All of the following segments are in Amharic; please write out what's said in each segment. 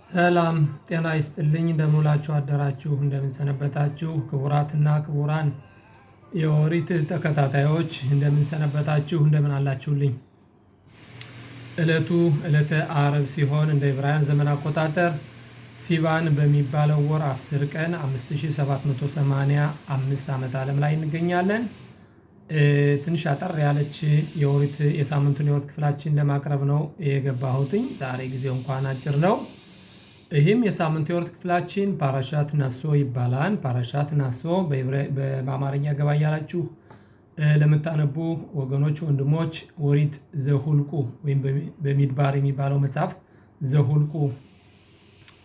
ሰላም ጤና ይስጥልኝ። እንደምንላችሁ አደራችሁ፣ እንደምንሰነበታችሁ ክቡራትና ክቡራን የኦሪት ተከታታዮች እንደምንሰነበታችሁ፣ እንደምን አላችሁልኝ። ዕለቱ ዕለተ ዓርብ ሲሆን እንደ ዕብራውያን ዘመን አቆጣጠር ሲቫን በሚባለው ወር 10 ቀን 5785 ዓመት ዓለም ላይ እንገኛለን። ትንሽ አጠር ያለች የኦሪት የሳምንቱን የኦሪት ክፍላችን ለማቅረብ ነው የገባሁትኝ። ዛሬ ጊዜው እንኳን አጭር ነው። ይህም የሳምንቱ የኦሪት ክፍላችን ፓራሻት ናሶ ይባላል። ፓራሻት ናሶ በአማርኛ ገባ እያላችሁ ለምታነቡ ወገኖች ወንድሞች ኦሪት ዘሁልቁ ወይም በሚድባር የሚባለው መጽሐፍ ዘሁልቁ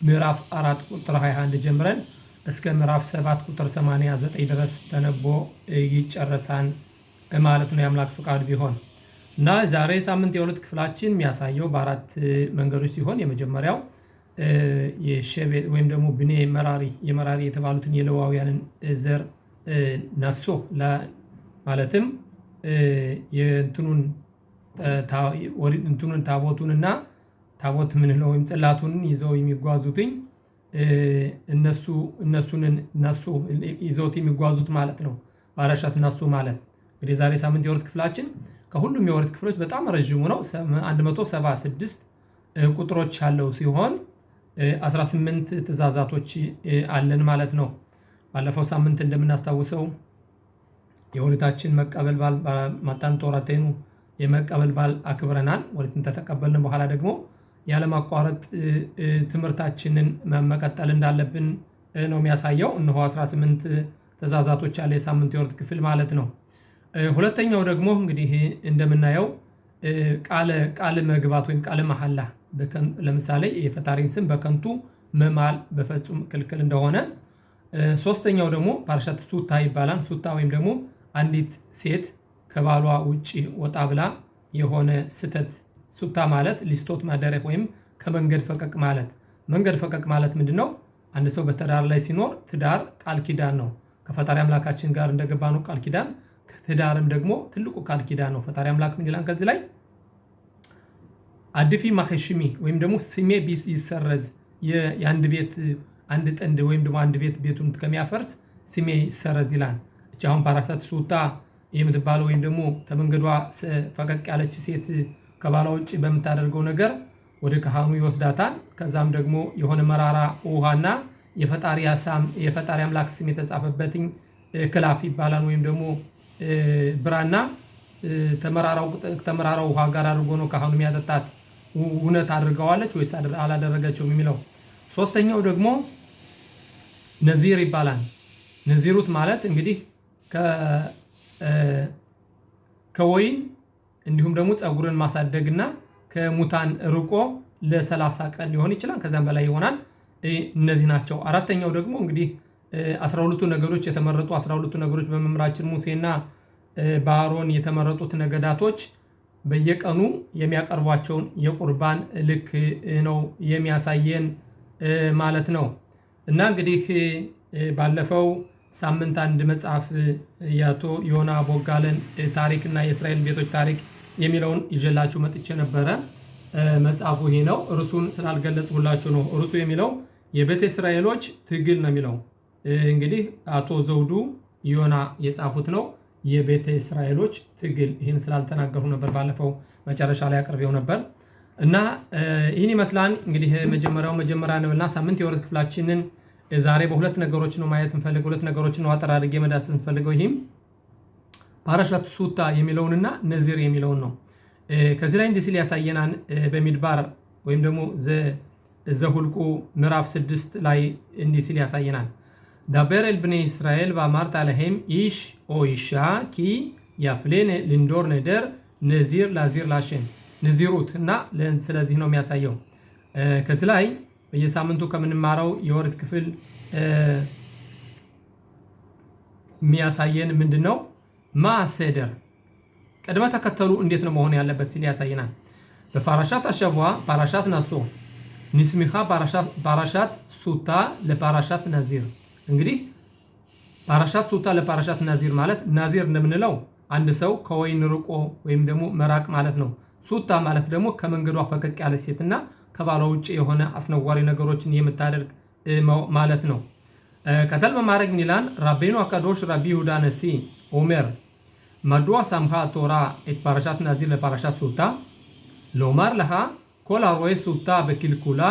ምዕራፍ 4 ቁጥር 21 ጀምረን እስከ ምዕራፍ 7 ቁጥር 89 ድረስ ተነቦ ይጨረሳል ማለት ነው የአምላክ ፈቃድ ቢሆን እና ዛሬ ሳምንት የኦሪት ክፍላችን የሚያሳየው በአራት መንገዶች ሲሆን የመጀመሪያው የሸቤት ወይም ደግሞ ብኔ የመራሪ የተባሉትን የሌዋውያንን ዘር ናሶ ማለትም የእንትኑን ታቦቱንና ታቦት ምንለው ወይም ጽላቱን ይዘው የሚጓዙትኝ እነሱን ናሶ ይዘውት የሚጓዙት ማለት ነው። ፓራሻት ናሶ ማለት እንግዲህ ዛሬ ሳምንት የኦሪት ክፍላችን ከሁሉም የኦሪት ክፍሎች በጣም ረጅሙ ነው። 176 ቁጥሮች ያለው ሲሆን 18 ትእዛዛቶች አለን ማለት ነው። ባለፈው ሳምንት እንደምናስታውሰው የኦሪታችን መቀበል በዓል ማታን ቶራቴኑ የመቀበል በዓል አክብረናል። ኦሪትን ተቀበልን በኋላ ደግሞ ያለማቋረጥ ትምህርታችንን መቀጠል እንዳለብን ነው የሚያሳየው። እነሆ 18 ትእዛዛቶች ያለ የሳምንቱ የኦሪት ክፍል ማለት ነው። ሁለተኛው ደግሞ እንግዲህ እንደምናየው ቃል መግባት ወይም ቃል መሐላ ለምሳሌ የፈጣሪን ስም በከንቱ መማል በፍጹም ክልክል እንደሆነ። ሶስተኛው ደግሞ ፓራሻት ሱታ ይባላል። ሱታ ወይም ደግሞ አንዲት ሴት ከባሏ ውጪ ወጣ ብላ የሆነ ስተት ሱታ ማለት ሊስቶት ማደረግ ወይም ከመንገድ ፈቀቅ ማለት። መንገድ ፈቀቅ ማለት ምንድነው? አንድ ሰው በትዳር ላይ ሲኖር ትዳር ቃል ኪዳን ነው። ከፈጣሪ አምላካችን ጋር እንደገባ ነው ቃል ኪዳን። ትዳርም ደግሞ ትልቁ ቃል ኪዳን ነው። ፈጣሪ አምላክ ምን ይላል ከዚህ ላይ? አድፊ ማኸሽሚ ወይም ደግሞ ስሜ ቢስ ይሰረዝ የአንድ ቤት አንድ ጥንድ ወይም ደግሞ አንድ ቤት ቤቱን ከሚያፈርስ ስሜ ይሰረዝ ይላል። እቺ አሁን ፓራሻት ሱታ የምትባለው ወይም ደግሞ ከመንገዷ ፈቀቅ ያለች ሴት ከባሏ ውጭ በምታደርገው ነገር ወደ ካህኑ ይወስዳታል። ከዛም ደግሞ የሆነ መራራ ውሃና የፈጣሪ አምላክ ስም የተጻፈበትኝ ክላፍ ይባላል ወይም ደግሞ ብራና ተመራራው ውሃ ጋር አድርጎ ነው ካህኑ የሚያጠጣት። እውነት አድርገዋለች ወይስ አላደረገችውም የሚለው። ሶስተኛው ደግሞ ነዚር ይባላል። ነዚሩት ማለት እንግዲህ ከወይን እንዲሁም ደግሞ ፀጉርን ማሳደግና ከሙታን ርቆ ለ30 ቀን ሊሆን ይችላል፣ ከዛም በላይ ይሆናል። እነዚህ ናቸው። አራተኛው ደግሞ እንግዲህ 12ቱ ነገዶች የተመረጡ 12ቱ ነገዶች በመምህራችን ሙሴና በአሮን የተመረጡት ነገዳቶች በየቀኑ የሚያቀርቧቸውን የቁርባን ልክ ነው የሚያሳየን ማለት ነው። እና እንግዲህ ባለፈው ሳምንት አንድ መጽሐፍ ያቶ ዮና ቦጋለን ታሪክና የእስራኤል ቤቶች ታሪክ የሚለውን ይዤላችሁ መጥቼ ነበረ። መጽሐፉ ይሄ ነው። እርሱን ስላልገለጽሁላችሁ ነው። እርሱ የሚለው የቤተ እስራኤሎች ትግል ነው የሚለው። እንግዲህ አቶ ዘውዱ ዮና የጻፉት ነው። የቤተ እስራኤሎች ትግል። ይህን ስላልተናገሩ ነበር ባለፈው መጨረሻ ላይ አቅርቤው ነበር እና ይህን ይመስላል እንግዲህ መጀመሪያ ነውና ሳምንት የኦሪት ክፍላችንን ዛሬ በሁለት ነገሮች ነው ማየት እንፈልገው። ሁለት ነገሮችን ነው አጠር አድርጌ መዳሰስ እንፈልገው። ይህም ፓራሻት ሱታ የሚለውንና ነዚር የሚለውን ነው። ከዚህ ላይ እንዲህ ሲል ያሳየናል። በሚድባር ወይም ደግሞ ዘሁልቁ ምዕራፍ 6 ላይ እንዲህ ሲል ያሳየናል። ዳበር ኤል ብኔ እስራኤል ואמרת להם איש או אישה כי יפלה לንዶር ነደር ነዚር ላዚር ላሸን ነዚሩት እና ስለዚህ ነው የሚያሳየው። ከዚህ ላይ በየሳምንቱ ከምንማረው የኦሪት ክፍል የሚያሳየን ምንድነው? ማሰደር ቅድመ ተከተሉ እንዴት ነው መሆን ያለበት ሲል ያሳየናል። በፓራሻት አሸዋ ፓራሻት ናሶ ንስሚኻ ፓራሻት ሱታ ለፓራሻት ነዚር። እንግዲህ ፓራሻት ሱታ ለፓራሻት ናዚር ማለት ናዚር እንደምንለው አንድ ሰው ከወይን ርቆ ወይም ደግሞ መራቅ ማለት ነው። ሱታ ማለት ደግሞ ከመንገዷ ፈቀቅ ያለ ሴትና ከባሏ ውጭ የሆነ አስነዋሪ ነገሮችን የምታደርግ ማለት ነው። ቀጠል በማድረግ ሚላን ራቤኑ አካዶሽ ራቢ ይሁዳ ነሲ ኦሜር מדוע סמכה התורה את פרשת נזיר לפרשת סוטה? לומר לך, כל הרואה סוטה בקלקולה,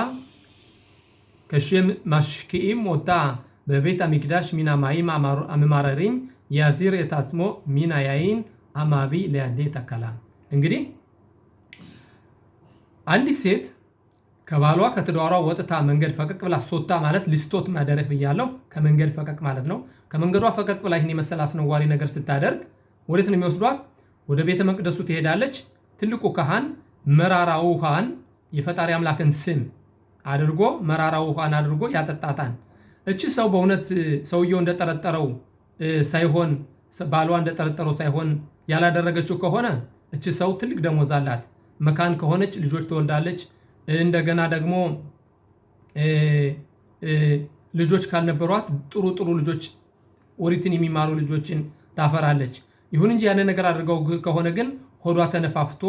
כשמשקיעים אותה בבית המקדש מן המים הממררים, יזיר את עצמו מן היין המביא לידי תקלה. እንግዲህ አንዲት ሴት ከባሏ ከትዳሯ ወጥታ መንገድ ፈቀቅ ብላ ሶታ ማለት ሊስቶት ማደረግ ብያለሁ። ከመንገድ ፈቀቅ ማለት ነው። ከመንገዷ ፈቀቅ ብላ ይህን የመሰለ አስነዋሪ ነገር ስታደርግ ወዴት ነው የሚወስዷት? ወደ ቤተ መቅደሱ ትሄዳለች። ትልቁ ካህን መራራ ውሃን የፈጣሪ አምላክን ስም አድርጎ መራራ ውሃን አድርጎ ያጠጣታል። እቺ ሰው በእውነት ሰውየው እንደጠረጠረው ሳይሆን ባሏ እንደጠረጠረው ሳይሆን ያላደረገችው ከሆነ እቺ ሰው ትልቅ ደሞዝ አላት። መካን ከሆነች ልጆች ትወልዳለች። እንደገና ደግሞ ልጆች ካልነበሯት ጥሩ ልጆች ኦሪትን የሚማሩ ልጆችን ታፈራለች። ይሁን እንጂ ያንን ነገር አድርገው ከሆነ ግን ሆዷ ተነፋፍቶ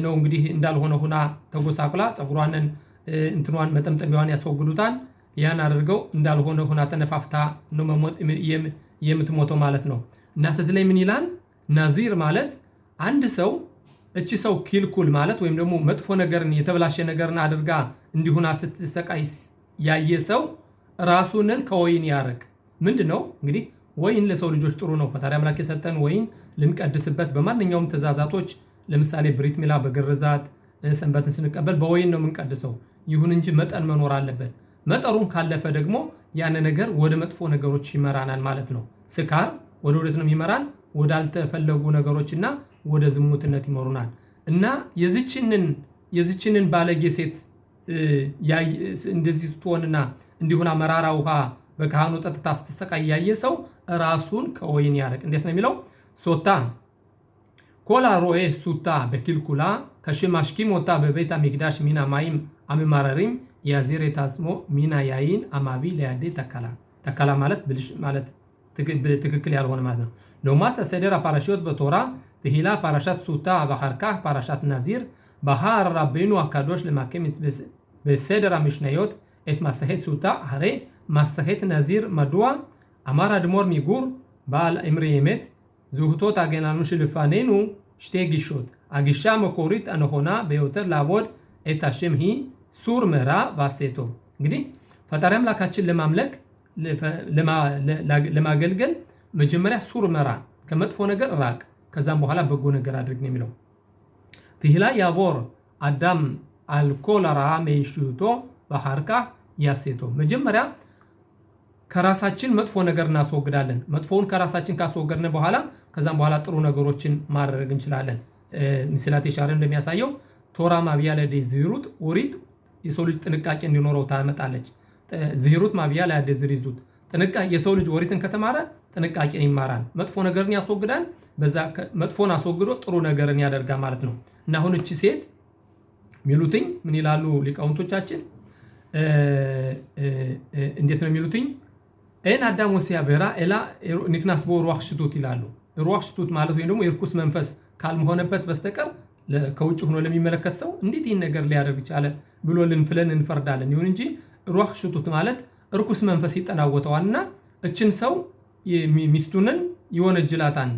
ነው እንግዲህ እንዳልሆነ ሁና ተጎሳቁላ ፀጉሯንን እንትኗን መጠምጠሚያዋን ያስወግዱታል። ያን አድርገው እንዳልሆነ ሁና ተነፋፍታ ነው የምትሞተው ማለት ነው። እና ተዚህ ላይ ምን ይላል? ናዚር ማለት አንድ ሰው እቺ ሰው ኪልኩል ማለት ወይም ደግሞ መጥፎ ነገርን የተበላሸ ነገርን አድርጋ እንዲሁና ስትሰቃይ ያየ ሰው ራሱንን ከወይን ያርቅ። ምንድነው እንግዲህ ወይን ለሰው ልጆች ጥሩ ነው። ፈጣሪ አምላክ የሰጠን ወይን ልንቀድስበት በማንኛውም ትእዛዛቶች ለምሳሌ ብሪት ሚላ በግርዛት ሰንበትን ስንቀበል በወይን ነው የምንቀድሰው። ይሁን እንጂ መጠን መኖር አለበት። መጠሩን ካለፈ ደግሞ ያን ነገር ወደ መጥፎ ነገሮች ይመራናል ማለት ነው። ስካር ወደ ወዴት ነው የሚመራን? ወዳልተፈለጉ ነገሮችና ወደ ዝሙትነት ይመሩናል። እና የዚችንን ባለጌ ሴት እንደዚህ ስትሆንና እንዲሁና መራራ ውሃ በካህኑ ጠጥታ ስትሰቃይ ያየ ሰው ራሱን ከወይን ያርቅ። እንዴት ነው የሚለው? ሶታ ኮላ ሮኤ ሱታ በኪልኩላ ከሽማሽኪም ወታ በቤት המקדש מן המים הממררים ያዚር የታስሞ ሚና ያይን አማቢ ለያዴ ተከላ ማለት ትክክል ያልሆነ ማለት ነው። לעומת הסדר הפרשיות בתורה, תהילה פרשת סוטה ואחר כך פרשת נזיר, בחר רבנו הקדוש למקם בסדר המשניות את מסכת סוטה, הרי מסכת נזיר מדוע? אמר אדמו"ר מגור, בעל אמרי אמת, זהותו תגן לנו שלפנינו שתי גישות. הגישה המקורית הנכונה ביותר לעבוד את השם היא סור מרע ועשה טוב. እንግዲህ ፈጣሪ አምላካችን ለማገልገል መጀመሪያ ሱር መራ ከመጥፎ ነገር ራቅ፣ ከዛም በኋላ በጎ ነገር አድርግ ነው የሚለው። ትህላ ያቦር አዳም አልኮል ራ መይሽቶ በሐርካ ያሴቶ መጀመሪያ ከራሳችን መጥፎ ነገር እናስወግዳለን። መጥፎውን ከራሳችን ካስወገድን በኋላ ከዛም በኋላ ጥሩ ነገሮችን ማድረግ እንችላለን። ምስላት የሻረም እንደሚያሳየው ቶራ ማብያ ለደ ዝሩት ኦሪት የሰው ልጅ ጥንቃቄ እንዲኖረው ታመጣለች። ዝሩት ማብያ ለደ ዝሪዙት ጥንቃቄ የሰው ልጅ ኦሪትን ከተማረ ጥንቃቄን ይማራል። መጥፎ ነገርን ያስወግዳል። በዛ መጥፎን አስወግዶ ጥሩ ነገርን ያደርጋል ማለት ነው። እና አሁን እቺ ሴት ሚሉትኝ ምን ይላሉ ሊቃውንቶቻችን? እንዴት ነው ሚሉትኝ? ኤን አዳም ወሲያ በራ ኤላ ኒክናስ በሩህ ሽቱት ይላሉ። ሩህ ሽቱት ማለት ወይ ደግሞ የርኩስ መንፈስ ካልመሆነበት በስተቀር ከውጭ ሆኖ ለሚመለከት ሰው እንዴት ይህን ነገር ሊያደርግ ይቻለ ብሎ ልንፍለን እንፈርዳለን። ይሁን እንጂ ሩህ ሽቱት ማለት ርኩስ መንፈስ ይጠናወተዋልና እችን ሰው ሚስቱንን ይወነጅላታን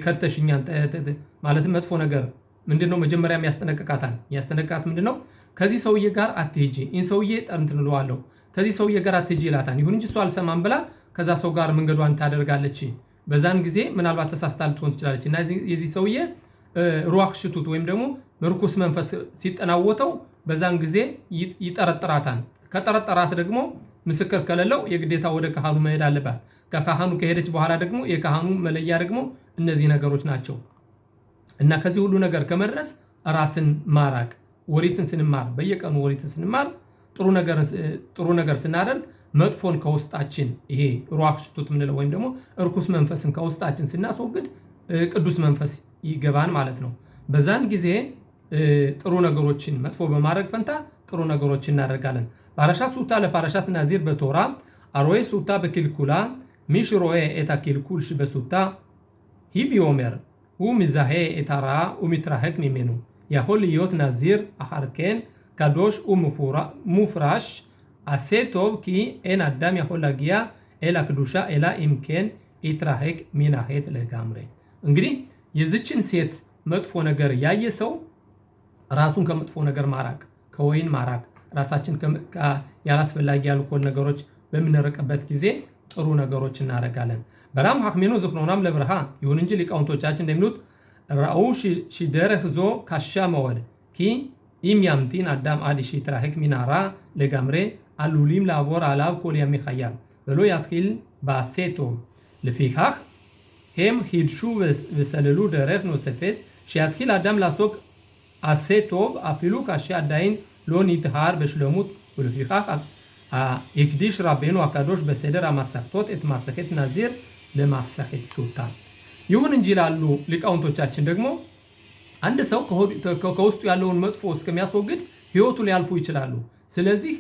ከርተሽኛን ማለትም መጥፎ ነገር ምንድነው መጀመሪያ ያስጠነቅቃት ምንድነው? ከዚህ ሰውዬ ጋር አትሄጂ፣ ይህን ሰውዬ ጠርንትን እለዋለሁ፣ ከዚህ ሰውዬ ጋር አትሄጂ ይላታል። ይሁን እንጂ እሷ አልሰማም ብላ ከዛ ሰው ጋር መንገዷን ታደርጋለች። በዛን ጊዜ ምናልባት ተሳስታ ልትሆን ትችላለች። እና የዚህ ሰውዬ ሩህ ሽቱት ወይም ደግሞ ርኩስ መንፈስ ሲጠናወተው በዛን ጊዜ ይጠረጥራታል። ከጠረጠራት ደግሞ ምስክር ከሌለው የግዴታ ወደ ካህኑ መሄድ አለባት። ከካህኑ ከሄደች በኋላ ደግሞ የካህኑ መለያ ደግሞ እነዚህ ነገሮች ናቸው። እና ከዚህ ሁሉ ነገር ከመድረስ ራስን ማራቅ። ወሪትን ስንማር በየቀኑ ወሪትን ስንማር ጥሩ ነገር ስናደርግ መጥፎን ከውስጣችን ይሄ ሩህ ሽቱት ምንለው ወይም ደግሞ እርኩስ መንፈስን ከውስጣችን ስናስወግድ ቅዱስ መንፈስ ይገባን ማለት ነው። በዛን ጊዜ ጥሩ ነገሮችን መጥፎ በማድረግ ፈንታ ጥሩ ነገሮችን እናደርጋለን። ፓራሻት ሱታ ለፓራሻት ናዚር በቶራ አሮይ ሱታ በኪልኩላ מי שרואה את הקלקול שבסוטה, היבי אומר, הוא מזהה את הרע ומתרחק ממנו. יכול להיות נזיר אחר כן, קדוש ומופרש, עשה טוב כי אין אדם יכול להגיע אל הקדושה, אלא אם כן יתרחק מן החטא לגמרי. እንግዲህ የዚችን ሴት መጥፎ ነገር ያየ ሰው ራሱን ከመጥፎ ነገር ማራቅ፣ ከወይን ማራቅ፣ ራሳችን ያላስፈላጊ ያልኮል ነገሮች በምንርቅበት ጊዜ ጥሩ ነገሮች እናደርጋለን። በራም ሐክሜኑ ዝፍኖናም ለብርሃ ይሁን እንጂ ሊቃውንቶቻችን እንደሚሉት ራኡ ሲደረህ ዞ ካሻ መወድ ኪ ኢም ያምቲን አዳም አዲ ሲትራህክ ሚናራ ለጋምሬ አሉሊም ላቦር አላብ ኮል የሚኸያል ብሎ ያትኪል ባሴቶ ለፊኻህ הם חידשו וסללו דרך נוספת שיתחיל אדם לעסוק עשה טוב אפילו כאשר עדיין לא נטהר בשלמות, ולפיכך הקדיש רבנו הקדוש בסדר המסכתות את מסכת נזיר למסכת סוטה. ይሁን እንጂ ላሉ ሊቃውንቶቻችን ደግሞ አንድ ሰው ከውስጡ ያለውን መጥፎ እስከሚያስወግድ ህይወቱ ሊያልፉ ይችላሉ። ስለዚህ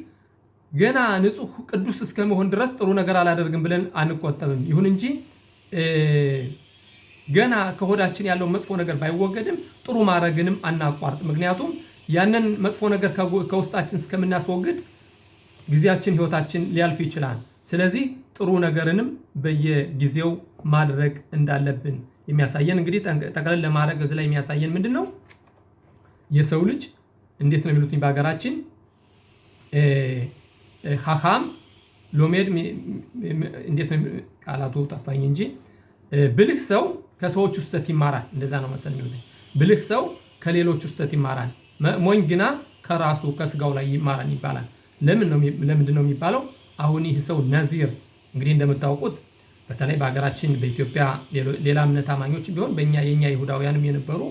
ገና ንጹህ ቅዱስ እስከመሆን ድረስ ጥሩ ነገር አላደርግም ብለን አንቆጠብም። ይሁን እንጂ ገና ከሆዳችን ያለው መጥፎ ነገር ባይወገድም ጥሩ ማድረግንም አናቋርጥ። ምክንያቱም ያንን መጥፎ ነገር ከውስጣችን እስከምናስወግድ ጊዜያችን ህይወታችን ሊያልፍ ይችላል። ስለዚህ ጥሩ ነገርንም በየጊዜው ማድረግ እንዳለብን የሚያሳየን እንግዲህ ጠቅለል ለማድረግ እዚህ ላይ የሚያሳየን ምንድነው? የሰው ልጅ እንዴት ነው የሚሉት በአገራችን ሐኻም ሎሜድ እንዴት ነው ቃላቱ ጠፋኝ እንጂ ብልህ ሰው ከሰዎች ውስጥ ይማራል። እንደዛ ነው መሰለኝ የሚሉት። ብልህ ሰው ከሌሎች ውስጥ ይማራል፣ ሞኝ ግና ከራሱ ከስጋው ላይ ይማራል ይባላል። ለምንድን ነው የሚባለው? አሁን ይህ ሰው ነዚር እንግዲህ እንደምታውቁት በተለይ በአገራችን በኢትዮጵያ ሌላ እምነት አማኞች ቢሆን የኛ ይሁዳውያንም የነበሩ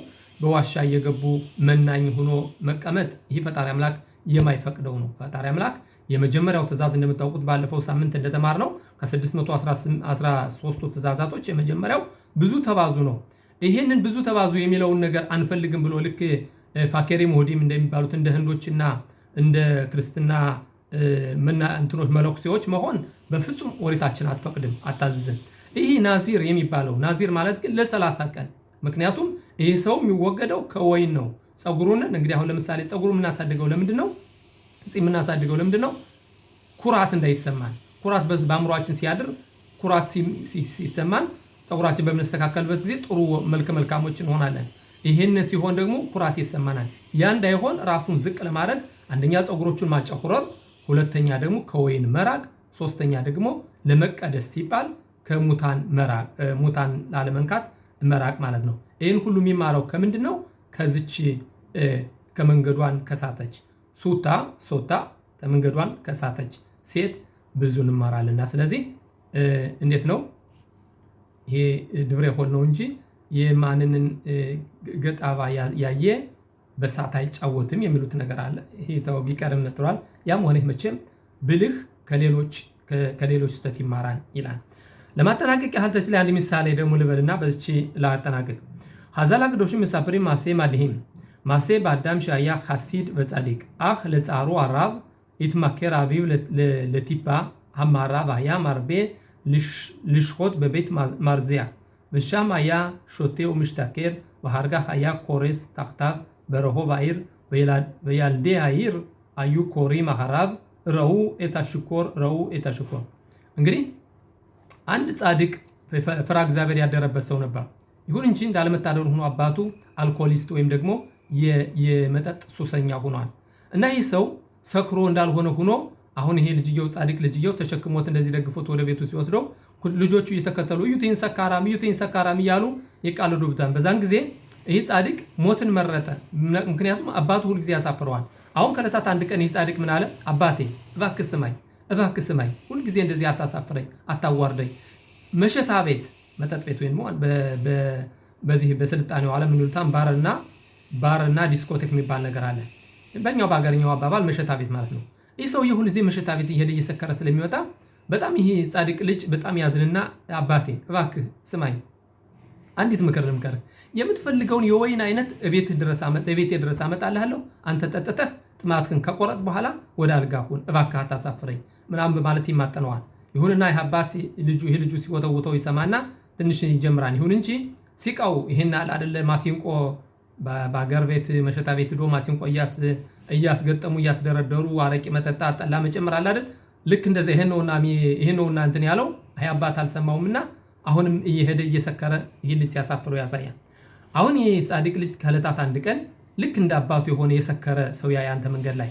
በዋሻ እየገቡ መናኝ ሆኖ መቀመጥ ይህ ፈጣሪ አምላክ የማይፈቅደው ነው። ፈጣሪ አምላክ የመጀመሪያው ትእዛዝ እንደምታውቁት ባለፈው ሳምንት እንደተማርነው ከ613 ትእዛዛቶች የመጀመሪያው ብዙ ተባዙ ነው። ይሄንን ብዙ ተባዙ የሚለውን ነገር አንፈልግም ብሎ ልክ ፋኬሪ ሞዲም እንደሚባሉት እንደ ህንዶችና እንደ ክርስትና እንትኖች መለኩሴዎች መሆን በፍጹም ኦሪታችን አትፈቅድም፣ አታዝዝም። ይህ ናዚር የሚባለው ናዚር ማለት ግን ለ30 ቀን። ምክንያቱም ይህ ሰው የሚወገደው ከወይን ነው። ጸጉሩን እንግዲህ አሁን ለምሳሌ ጸጉሩ የምናሳድገው ለምንድነው? ጺም የምናሳድገው ለምንድነው? ኩራት እንዳይሰማን። ኩራት በአእምሮአችን ሲያድር ኩራት ሲሰማን ጸጉራችን በምንስተካከልበት ጊዜ ጥሩ መልካሞች እንሆናለን። ይሄን ሲሆን ደግሞ ኩራት ይሰማናል። ያ እንዳይሆን ራሱን ዝቅ ለማድረግ አንደኛ ጸጉሮቹን ማጨኩረር፣ ሁለተኛ ደግሞ ከወይን መራቅ፣ ሶስተኛ ደግሞ ለመቀደስ ሲባል ከሙታን መራቅ፣ ሙታን ላለመንካት መራቅ ማለት ነው። ይሄን ሁሉ የሚማረው ከምንድነው? ከዚች ከመንገዷን ከሳተች ሶታ ከመንገዷን ከሳተች ሴት ብዙ እንማራለንና ስለዚህ እንዴት ነው ይሄ ድብረ ሆል ነው እንጂ የማንንን ገጣባ ያየ በሳት አይጫወትም የሚሉት ነገር አለ። ይሄ ተው ቢቀርም ነጥሯል። ያም ሆነ መቼም ብልህ ከሌሎች ስተት ይማራል ይላል። ለማጠናቀቅ ያህል ተስለ አንድ ምሳሌ ደግሞ ልበልና በዚች ላጠናቀቅ። ሐዛላ ቅዱስም መስፈሪ ማሴ ማድሂም ማሴ በአዳም ሻያ ሐሲድ በጻዲቅ አህ ለጻሩ አራብ ይትማከር አቢው ለቲፓ አማራ ባያ ማርቤ ልሽኮት በቤት ማርዚያ በሻም አያ ሾቴው ምሽታከር በሃርጋ አያ ኮሬስ ታክታብ በረሆብ አይር በያልዴ አይር አዩ ኮሪ ማሐራብ ረው ኤታሽኮር እንግዲህ አንድ ጻድቅ ፍራ እግዚአብሔር ያደረበት ሰው ነበር። ይሁን እንጂ እንዳለመታደር ሆኖ አባቱ አልኮሊስት ወይም ደግሞ የመጠጥ ሱሰኛ ሆኗል እና ይህ ሰው ሰክሮ እንዳልሆነ ሆኖ አሁን ይሄ ልጅየው ጻድቅ ልጅየው ተሸክሞት እንደዚህ ደግፎት ወደ ቤቱ ሲወስደው ልጆቹ እየተከተሉ ዩቲን ሰካራም እያሉ ይቃለዱብታል። በዛን ጊዜ ይህ ጻድቅ ሞትን መረጠ። ምክንያቱም አባቱ ሁሉ ጊዜ ያሳፍረዋል። አሁን ከለታት አንድ ቀን ይህ ጻድቅ ምን አለ? አባቴ እባክህ ስማኝ፣ ሁሉ ጊዜ እንደዚህ አታሳፍረኝ፣ አታዋርደኝ። መሸታ ቤት መጠጥ ቤት ወይም በዚህ በስልጣኔው ዓለም ምንሉታን ባርና ዲስኮቴክ የሚባል ነገር አለ። በእኛው በአገርኛው አባባል መሸታ ቤት ማለት ነው። ይህ ሰው ሁሉ ጊዜ መሸታ ቤት እየሄደ እየሰከረ ስለሚወጣ በጣም ይሄ ጻድቅ ልጅ በጣም ያዝንና አባቴ እባክህ ስማኝ፣ አንዲት ምክር ልምከርህ። የምትፈልገውን የወይን አይነት እቤቴ ድረስ አመጣልሃለሁ። አንተ ጠጥተህ ጥማትህን ከቆረጥ በኋላ ወደ አልጋ ሁን፣ እባክህ አታሳፍረኝ ምናምን በማለት ይማጠነዋል። ይሁንና ይህ አባት ልጁ ሲወተውተው ይሰማና ትንሽ ይጀምራል። ይሁን እንጂ ሲቃው ይሄን አይደለ ማሲንቆ በአገር ቤት መሸታ ቤት ዶ ማሲንቆ እያስገጠሙ እያስደረደሩ አረቂ መጠጣት ጠላ መጨመር አለ አይደል? ልክ እንደዛ ይሄነውና እንትን ያለው አይ አባት አልሰማውምና አሁንም እየሄደ እየሰከረ ይሄን ሲያሳፍረው ያሳያል። አሁን ይሄ ጻድቅ ልጅ ከዕለታት አንድ ቀን ልክ እንደ አባቱ የሆነ የሰከረ ሰው ያንተ መንገድ ላይ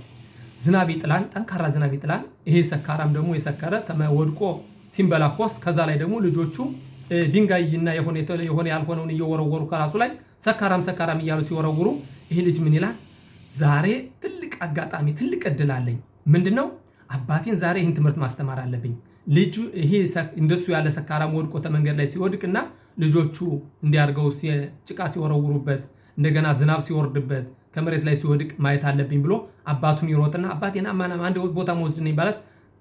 ዝናብ ይጥላል፣ ጠንካራ ዝናብ ይጥላል። ይሄ ሰካራም ደግሞ የሰከረ ወድቆ ሲንበላኮስ ከዛ ላይ ደግሞ ልጆቹ ድንጋይና የሆነ ያልሆነውን እየወረወሩ ከራሱ ላይ ሰካራም እያሉ ሲወረውሩ ይሄ ልጅ ምን ይላል? ዛሬ ትልቅ አጋጣሚ ትልቅ እድል አለኝ። ምንድነው? አባቴን ዛሬ ይህን ትምህርት ማስተማር አለብኝ። ልጁ ይሄ እንደሱ ያለ ሰካራም ወድቆ ተመንገድ ላይ ሲወድቅና ልጆቹ እንዲያርገው ጭቃ ሲወረውሩበት እንደገና ዝናብ ሲወርድበት ከመሬት ላይ ሲወድቅ ማየት አለብኝ ብሎ አባቱን ይሮጥና አባቴና አንድ ቦታ መወስድን ይባላል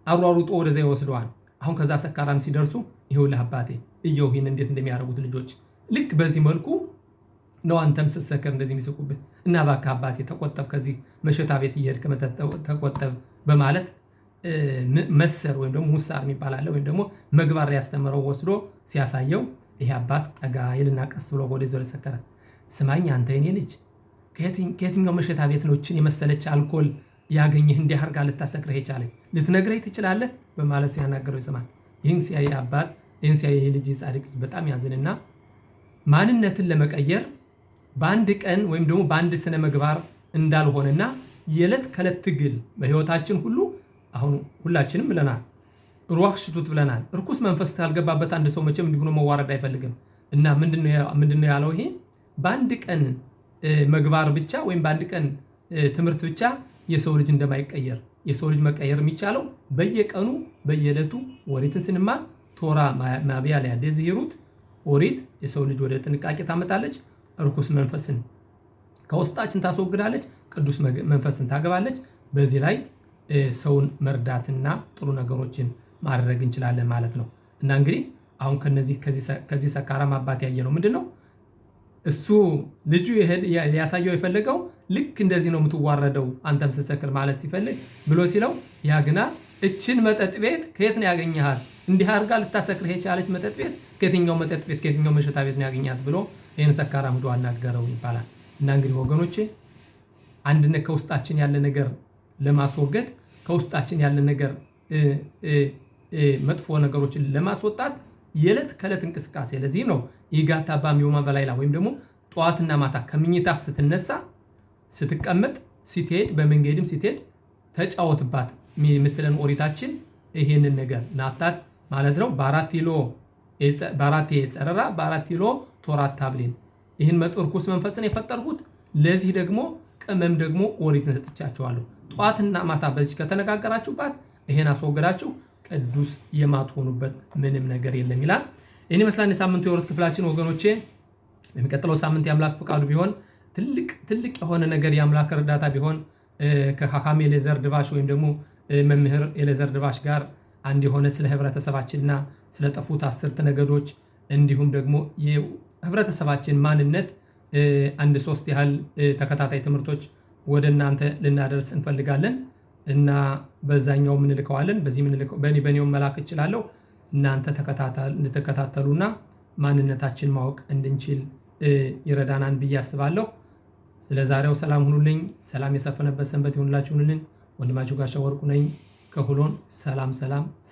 አሯሩጦ ወደዛ ይወስደዋል። አሁን ከዛ ሰካራም ሲደርሱ ይኸውልህ አባቴ እየው ይሄን እንዴት እንደሚያደርጉት ልጆች ልክ በዚህ መልኩ ነው አንተም ስትሰከር እንደዚህ የሚስቁብህ እና እባክህ አባቴ ተቆጠብ፣ ከዚህ መሸታ ቤት እየሄድክ ተቆጠብ በማለት መሰር ወይም ደግሞ ሙሳር የሚባል አለ ወይም ደግሞ መግባር ያስተምረው ወስዶ ሲያሳየው ይሄ አባት ጠጋ ይልና ቀስ ብሎ ወደ ዘለ ሰከረ። ስማኝ አንተ የኔ ልጅ ከየትኛው መሸታ ቤት ነው እችን የመሰለች አልኮል ያገኘህ እንዲህ አድርጋ ልታሰክረህ የቻለች ልትነግረኝ ትችላለህ? በማለት ሲያናገረው ይሰማል። ይህን ሲያይ አባት ይህን ሲያይ ልጅ ጻድቅ በጣም ያዝንና ማንነትን ለመቀየር በአንድ ቀን ወይም ደግሞ በአንድ ስነ ምግባር እንዳልሆነና የዕለት ከዕለት ትግል በህይወታችን ሁሉ አሁን ሁላችንም ብለናል ሩህ ሽቱት ብለናል። እርኩስ መንፈስ ካልገባበት አንድ ሰው መቼም እንዲሁ መዋረድ አይፈልግም እና ምንድነው ያለው? ይሄ በአንድ ቀን ምግባር ብቻ ወይም በአንድ ቀን ትምህርት ብቻ የሰው ልጅ እንደማይቀየር የሰው ልጅ መቀየር የሚቻለው በየቀኑ በየዕለቱ ኦሪትን ስንማር ቶራ ማቢያ ላይ አደዚሩት ኦሪት የሰው ልጅ ወደ ጥንቃቄ ታመጣለች፣ እርኩስ መንፈስን ከውስጣችን ታስወግዳለች፣ ቅዱስ መንፈስን ታገባለች። በዚህ ላይ ሰውን መርዳትና ጥሩ ነገሮችን ማድረግ እንችላለን ማለት ነው። እና እንግዲህ አሁን ከዚህ ሰካራም አባት ያየነው ምንድነው? እሱ ልጁ ሊያሳየው የፈለገው ልክ እንደዚህ ነው የምትዋረደው አንተም ስትሰክር ማለት ሲፈልግ ብሎ ሲለው ያ ግና እችን መጠጥ ቤት ከየት ነው ያገኘሃት? እንዲህ አድርጋ ልታሰክርህ የቻለች መጠጥ ቤት ከየትኛው መጠጥ ቤት ከየትኛው መሸታ ቤት ነው ያገኛት ብሎ ይህን ሰካራም ሄዶ አናገረው ይባላል። እና እንግዲህ ወገኖቼ አንድነት ከውስጣችን ያለ ነገር ለማስወገድ ከውስጣችን ያለ ነገር መጥፎ ነገሮችን ለማስወጣት የዕለት ከዕለት እንቅስቃሴ ለዚህ ነው ይጋታ ባሚዮማ በላይላ ወይም ደግሞ ጠዋትና ማታ ከምኝታ ስትነሳ ስትቀመጥ ስትሄድ በመንገድም ስትሄድ ተጫወትባት የምትለን ኦሪታችን ይሄንን ነገር ናታት ማለት ነው። በአራት የጸረራ በአራት ኪሎ ቶራት ታብሊን ይህን መጥርኩስ መንፈስን የፈጠርኩት ለዚህ ደግሞ ቅመም ደግሞ ኦሪትን ሰጥቻችኋለሁ። ጠዋትና ማታ በዚህ ከተነጋገራችሁባት ይሄን አስወገዳችሁ ቅዱስ የማትሆኑበት ምንም ነገር የለም ይላል። እኔ መስላን የሳምንቱ የወረት ክፍላችን ወገኖቼ በሚቀጥለው ሳምንት የአምላክ ፈቃዱ ቢሆን ትልቅ የሆነ ነገር የአምላክ እርዳታ ቢሆን ከካካሜ ኤሌዘር ድባሽ ወይም ደግሞ መምህር ኤሌዘር ድባሽ ጋር አንድ የሆነ ስለ ህብረተሰባችንና ስለ ጠፉት 10 ነገዶች እንዲሁም ደግሞ የህብረተሰባችን ማንነት 1-3 ያህል ተከታታይ ትምህርቶች ወደ እናንተ ልናደርስ እንፈልጋለን እና በዛኛው ምን ልከዋለን በእኔው መላክ እችላለሁ። እናንተ ተከታተሉና ማንነታችን ማወቅ እንድንችል ይረዳናን ብዬ አስባለሁ። ስለዛሬው ሰላም ሁኑልኝ። ሰላም የሰፈነበት ሰንበት ይሁንላችሁ። ወንድማችሁ ጋሻ ወርቁ ነኝ ከሁሎን። ሰላም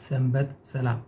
ሰንበት ሰላም